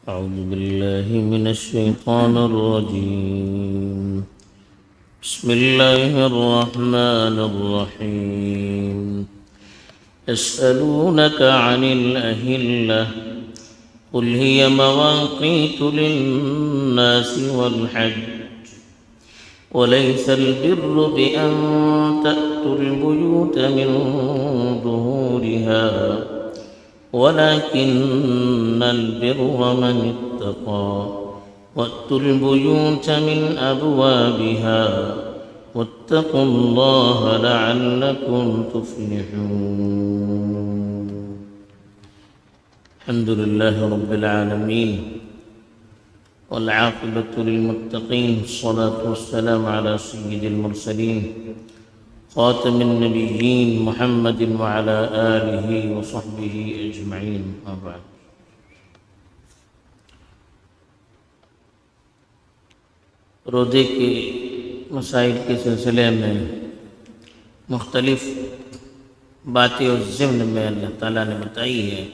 أعوذ بالله من الشيطان الرجيم. بسم الله الرحمن الرحيم. يسألونك عن الأهلة قل هي مواقيت للناس والحج وليس البر بأن تأتوا البيوت من ظهورها ولكن البر من اتقى وأتوا البيوت من أبوابها واتقوا الله لعلكم تفلحون. الحمد لله رب العالمين والعاقبة للمتقين، الصلاة والسلام على سيد المرسلين خاتم النبيين محمد وعلى آله وصحبه أجمعين. بعد روزے کے مسائل کے سلسلے میں مختلف باتیں اس ضمن میں اللہ تعالیٰ نے بتائی ہے.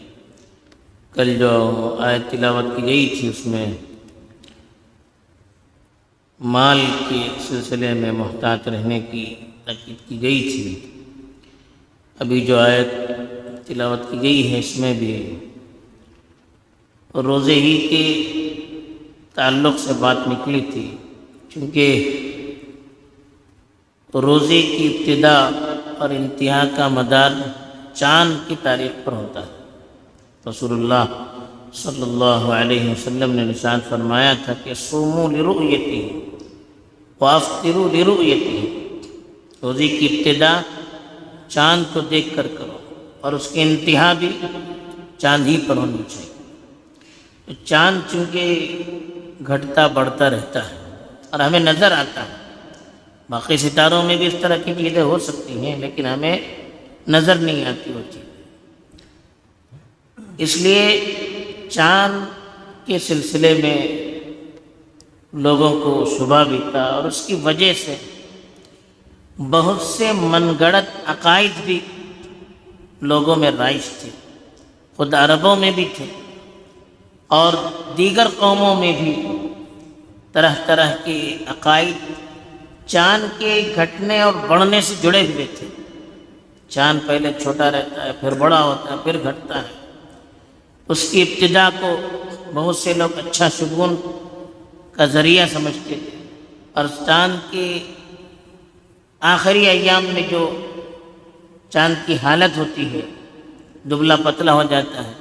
کل جو آیت تلاوت کی گئی تھی اس میں مال کے سلسلے میں محتاط رہنے کی تاکید کی گئی تھی. ابھی جو آیت تلاوت کی گئی ہے اس میں بھی روزے ہی کے تعلق سے بات نکلی تھی، چونکہ روزے کی ابتدا اور انتہا کا مدار چاند کی تاریخ پر ہوتا ہے. رسول اللہ صلی اللہ علیہ وسلم نے ارشاد فرمایا تھا کہ صوموا لرؤیتہ وافطروا لرؤیتہ. روزے کی ابتدا چاند کو دیکھ کر کرو اور اس کی انتہا بھی چاند ہی پر ہونی چاہیے. چاند چونکہ گھٹتا بڑھتا رہتا ہے اور ہمیں نظر آتا ہے. باقی ستاروں میں بھی اس طرح کی چیزیں ہو سکتی ہیں لیکن ہمیں نظر نہیں آتی وہ چیز. اس لیے چاند کے سلسلے میں لوگوں کو شبہ بھی تھا اور اس کی وجہ سے بہت سے من گڑت عقائد بھی لوگوں میں رائج تھے. خود عربوں میں بھی تھے اور دیگر قوموں میں بھی طرح طرح کے عقائد چاند کے گھٹنے اور بڑھنے سے جڑے ہوئے تھے. چاند پہلے چھوٹا رہتا ہے، پھر بڑا ہوتا ہے، پھر گھٹتا ہے. اس کی ابتدا کو بہت سے لوگ اچھا شگون کا ذریعہ سمجھتے تھے اور چاند کے آخری ایام میں جو چاند کی حالت ہوتی ہے دبلا پتلا ہو جاتا ہے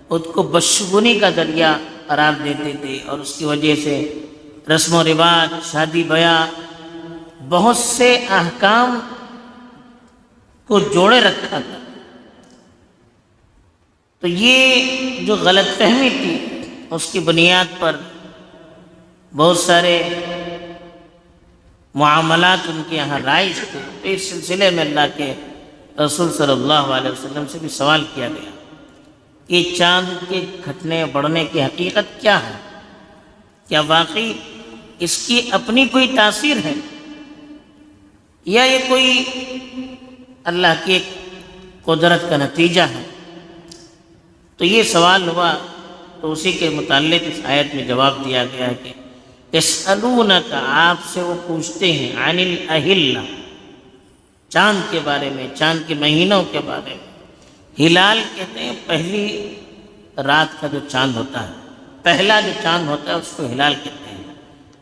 اس کو بدشگونی کا ذریعہ قرار دیتے تھے اور اس کی وجہ سے رسم و رواج، شادی بیاہ، بہت سے احکام کو جوڑے رکھا تھا. تو یہ جو غلط فہمی تھی اس کی بنیاد پر بہت سارے معاملات ان کے یہاں رائج تھے. تو اس سلسلے میں اللہ کے رسول صلی اللہ علیہ وسلم سے بھی سوال کیا گیا کہ چاند کے گھٹنے بڑھنے کی حقیقت کیا ہے؟ کیا واقعی اس کی اپنی کوئی تاثیر ہے یا یہ کوئی اللہ کی ایک قدرت کا نتیجہ ہے؟ تو یہ سوال ہوا تو اسی کے متعلق اس آیت میں جواب دیا گیا ہے کہ یسألونک، آپ سے وہ پوچھتے ہیں، عن الاہلہ، چاند کے بارے میں، چاند کے مہینوں کے بارے میں. ہلال کہتے ہیں پہلی رات کا جو چاند ہوتا ہے، پہلا جو چاند ہوتا ہے اس کو ہلال کہتے ہیں.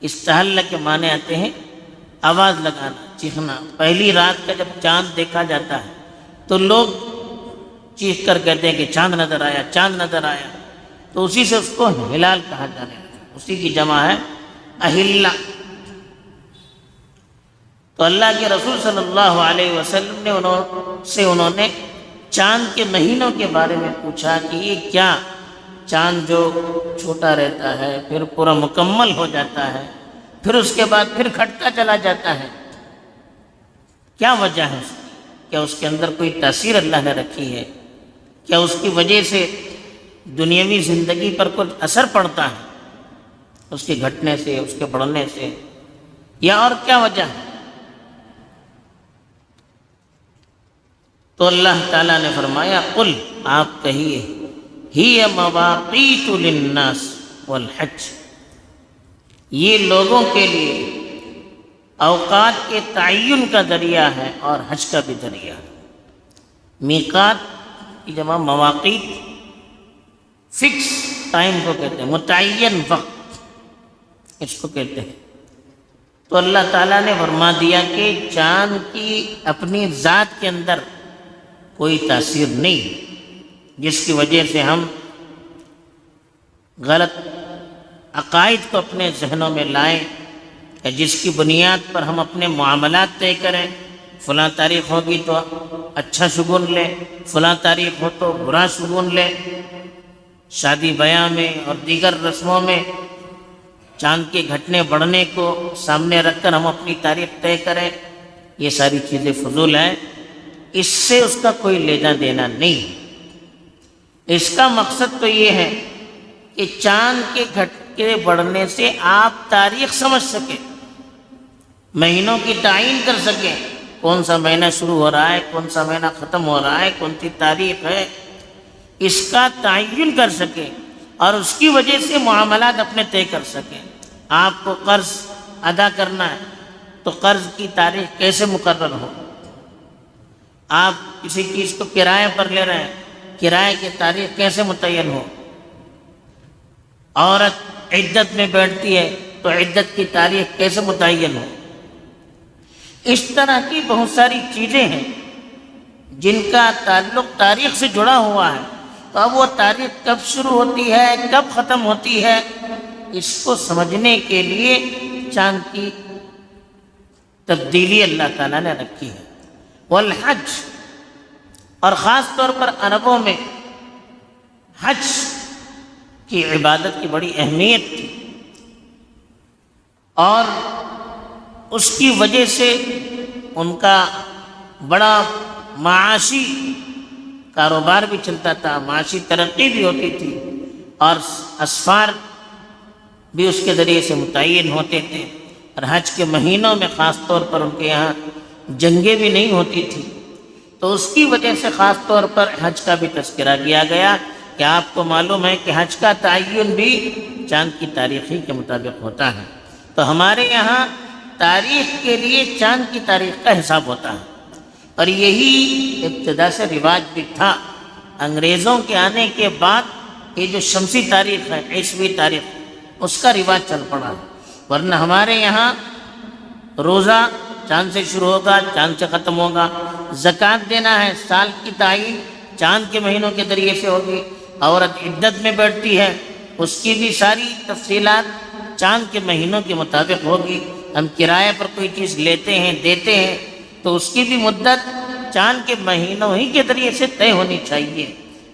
استحل کے معنی آتے ہیں آواز لگانا، چیخنا. پہلی رات کا جب چاند دیکھا جاتا ہے تو لوگ چیخ کر کہتے ہیں کہ چاند نظر آیا، چاند نظر آیا. تو اسی سے اس کو ہلال کہا جانے لگا. اسی کی جمع ہے اہلہ. تو اللہ کے رسول صلی اللہ علیہ وسلم نے انہوں نے چاند کے مہینوں کے بارے میں پوچھا کہ یہ کیا چاند جو چھوٹا رہتا ہے پھر پورا مکمل ہو جاتا ہے پھر اس کے بعد پھر گھٹتا چلا جاتا ہے، کیا وجہ ہے اس کی؟ کیا اس کے اندر کوئی تاثیر اللہ نے رکھی ہے؟ کیا اس کی وجہ سے دنیاوی زندگی پر کچھ اثر پڑتا ہے اس کے گھٹنے سے، اس کے بڑھنے سے، یا اور کیا وجہ ہے؟ تو اللہ تعالیٰ نے فرمایا قل، آپ کہیے، ہی مواقیت للناس، والحج، یہ لوگوں کے لیے اوقات کے تعین کا ذریعہ ہے اور حج کا بھی ذریعہ ہے۔ میقات کی جمع مواقیت، فکس ٹائم کو کہتے ہیں، متعین وقت اس کو کہتے ہیں۔ تو اللہ تعالیٰ نے فرما دیا کہ چاند کی اپنی ذات کے اندر کوئی تاثیر نہیں ہے، جس کی وجہ سے ہم غلط عقائد کو اپنے ذہنوں میں لائیں، یا جس کی بنیاد پر ہم اپنے معاملات طے کریں۔ فلاں تاریخ ہوگی تو اچھا شگون لے، فلاں تاریخ ہو تو برا شگون لے۔ شادی بیاہ میں اور دیگر رسموں میں چاند کے گھٹنے بڑھنے کو سامنے رکھ کر ہم اپنی تاریخ طے کریں، یہ ساری چیزیں فضول ہیں، اس سے اس کا کوئی لینا دینا نہیں ہے۔ اس کا مقصد تو یہ ہے کہ چاند کے گھٹنے بڑھنے سے آپ تاریخ سمجھ سکیں، مہینوں کی تعین کر سکیں، کون سا مہینہ شروع ہو رہا ہے، کون سا مہینہ ختم ہو رہا ہے، کون سی تاریخ ہے، اس کا تعین کر سکیں اور اس کی وجہ سے معاملات اپنے طے کر سکیں۔ آپ کو قرض ادا کرنا ہے تو قرض کی تاریخ کیسے مقرر ہو؟ آپ کسی چیز کو کرائے پر لے رہے ہیں، کرائے کی تاریخ کیسے متعین ہو؟ عورت عدت میں بیٹھتی ہے تو عدت کی تاریخ کیسے متعین ہو؟ اس طرح کی بہت ساری چیزیں ہیں جن کا تعلق تاریخ سے جڑا ہوا ہے، تو اب وہ تاریخ کب شروع ہوتی ہے، کب ختم ہوتی ہے، اس کو سمجھنے کے لیے چاند کی تبدیلی اللہ تعالیٰ نے رکھی ہے۔ والحج، اور خاص طور پر عربوں میں حج کی عبادت کی بڑی اہمیت تھی، اور اس کی وجہ سے ان کا بڑا معاشی کاروبار بھی چلتا تھا، معاشی ترقی بھی ہوتی تھی، اور اسفار بھی اس کے ذریعے سے متعین ہوتے تھے۔ اور حج کے مہینوں میں خاص طور پر ان کے یہاں جنگیں بھی نہیں ہوتی تھی، تو اس کی وجہ سے خاص طور پر حج کا بھی تذکرہ کیا گیا کہ آپ کو معلوم ہے کہ حج کا تعین بھی چاند کی تاریخی کے مطابق ہوتا ہے۔ تو ہمارے یہاں تاریخ کے لیے چاند کی تاریخ کا حساب ہوتا ہے، اور یہی ابتدا سے رواج بھی تھا۔ انگریزوں کے آنے کے بعد یہ جو شمسی تاریخ ہے، عیسوی تاریخ، اس کا رواج چل پڑا، ورنہ ہمارے یہاں روزہ چاند سے شروع ہوگا، چاند سے ختم ہوگا۔ زکوٰۃ دینا ہے، سال کی تعین چاند کے مہینوں کے ذریعے سے ہوگی۔ عورت عدت میں بیٹھتی ہے، اس کی بھی ساری تفصیلات چاند کے مہینوں کے مطابق ہوگی۔ ہم کرائے پر کوئی چیز لیتے ہیں، دیتے ہیں، تو اس کی بھی مدت چاند کے مہینوں ہی کے ذریعے سے طے ہونی چاہیے۔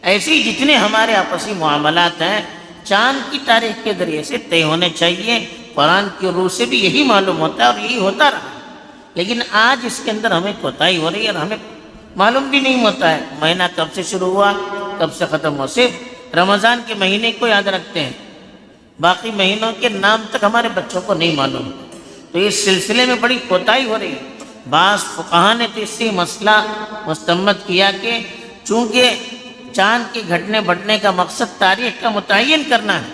ایسے ہی جتنے ہمارے آپسی معاملات ہیں چاند کی تاریخ کے ذریعے سے طے ہونے چاہیے۔ قرآن کی روح سے بھی یہی معلوم ہوتا ہے اور یہی ہوتا رہا، لیکن آج اس کے اندر ہمیں کوتاہی ہو رہی ہے اور ہمیں معلوم بھی نہیں ہوتا ہے مہینہ کب سے شروع ہوا، کب سے ختم ہوا۔ صرف رمضان کے مہینے کو یاد رکھتے ہیں، باقی مہینوں کے نام تک ہمارے بچوں کو نہیں معلوم۔ تو اس سلسلے میں بڑی کوتاہی ہو رہی ہے۔ بعض فقہا نے تو اس سے مسئلہ مستمت کیا کہ چونکہ چاند کے گھٹنے بڑھنے کا مقصد تاریخ کا متعین کرنا ہے،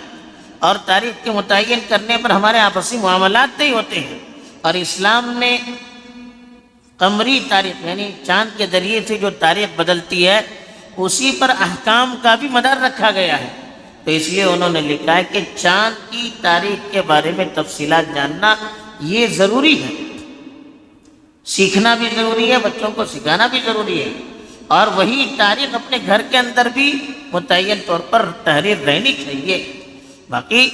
اور تاریخ کے متعین کرنے پر ہمارے آپسی معاملات طے ہوتے ہیں، اور اسلام نے قمری تاریخ یعنی چاند کے ذریعے سے جو تاریخ بدلتی ہے اسی پر احکام کا بھی مدار رکھا گیا ہے۔ تو اس لیے انہوں نے لکھا ہے کہ چاند کی تاریخ کے بارے میں تفصیلات جاننا یہ ضروری ہے، سیکھنا بھی ضروری ہے، بچوں کو سکھانا بھی ضروری ہے، اور وہی تاریخ اپنے گھر کے اندر بھی متعین طور پر تحریر رہنی چاہیے۔ باقی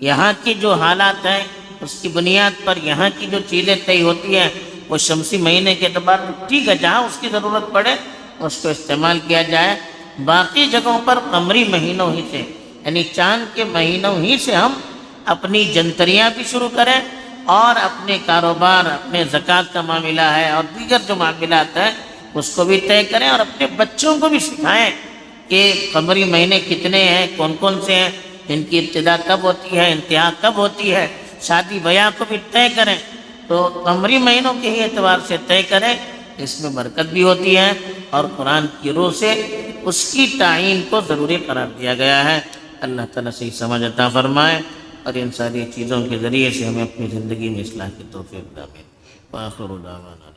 یہاں کی جو حالات ہیں اس کی بنیاد پر یہاں کی جو چیزیں طے ہوتی ہیں وہ شمسی مہینے کے اعتبار ٹھیک ہے، جہاں اس کی ضرورت پڑے اس کو استعمال کیا جائے۔ باقی جگہوں پر قمری مہینوں ہی سے یعنی چاند کے مہینوں ہی سے ہم اپنی جنتریاں بھی شروع کریں، اور اپنے کاروبار، اپنے زکوٰۃ کا معاملہ ہے اور دیگر جو معاملات ہیں اس کو بھی طے کریں، اور اپنے بچوں کو بھی سکھائیں کہ قمری مہینے کتنے ہیں، کون کون سے ہیں، ان کی ابتدا کب ہوتی ہے، انتہا کب ہوتی ہے۔ شادی بیاہ کو بھی طے کریں، تو قمری مہینوں کے ہی اعتبار سے طے کریں، اس میں برکت بھی ہوتی ہے، اور قرآن کی روح سے اس کی تعین کو ضروری قرار دیا گیا ہے۔ اللہ تعالیٰ سے سمجھ عطا فرمائے اور ان ساری چیزوں کے ذریعے سے ہمیں اپنی زندگی میں اصلاح کی توفیق دے۔ وآخر دعوانا